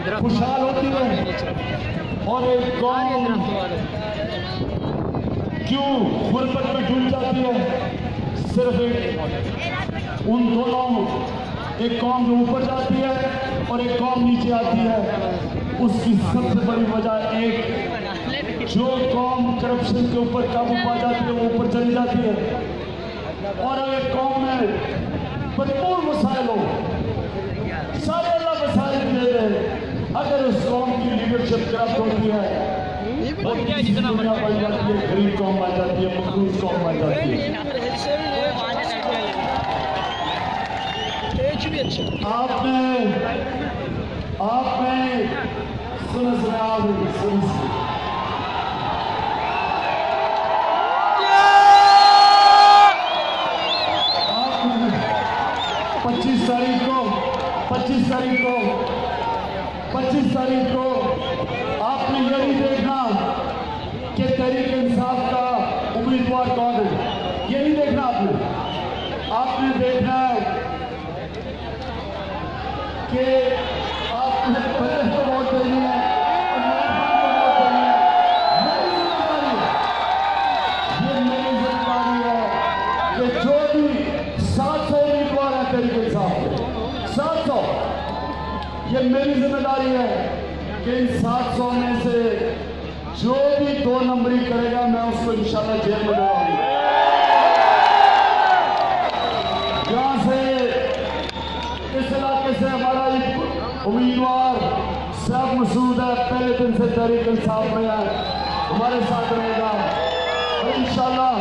खुशहाल होती है और एक कौम क्यों गुर्बत में डूब जाती है, सिर्फ एक उन दोनों, एक कौम जो ऊपर जाती है और एक कौम नीचे आती है, उसकी सबसे बड़ी वजह एक, जो कौम करप्शन के ऊपर काबू पा जाती है वो ऊपर चली जाती है। और अगर कौम में भरपूर मसाइल हो, सारे अल्लाह मसाइल दे दे, अगर उस कौम की लीडरशिप करप्ट होती है, दुनिया बन जाती है, गरीब कौम बन जाती है, मखलूस कौम बन जाती है। आपने सुन 25 तारीख को आपने ये नहीं देखना कि तहरीक इंसाफ का उम्मीदवार कौन है, ये नहीं देखना आपने देखना है कि आपने पहले को वोट देनी है और ये मेरी जिम्मेदारी है कि जो भी 700 उम्मीदवार है तहरीक इंसाफ के 700, ये मेरी जिम्मेदारी है कि इन 700 में से जो भी 2 नंबरी करेगा मैं उसको इंशाल्लाह जेल में डालूंगा। यहां से इस इलाके से हमारा एक उम्मीदवार सैफ मसूद है, पहले दिन से तहरीक इंसाफ में है, हमारे साथ रहेगा और इंशाल्लाह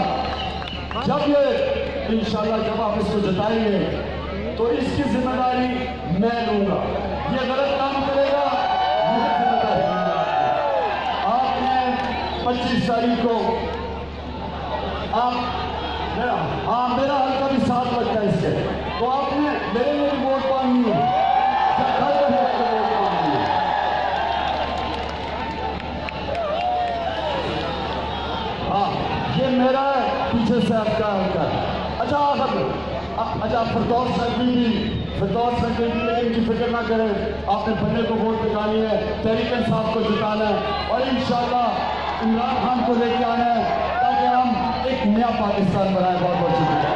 जब आप इसको जिताएंगे तो इसकी जिम्मेदारी मैं लूंगा। ये गलत काम करेगा, मुझे जिम्मेदारी आपने 25 तारीख को मेरा हल्का भी साथ लगता है इससे, तो आपने मेरे लिए वोट पानी है, हाँ ये मेरा पीछे से आपका हल्का। अच्छा फरदौस सैकंडरी लेकिन की फिक्र ना करें, आपने बंदे को वोट निकाली है, तहरीक इंसाफ को जिताना है और इंशाल्लाह इमरान खान को लेके आना है ताकि हम एक नया पाकिस्तान बनाए। बहुत बहुत शुक्रिया।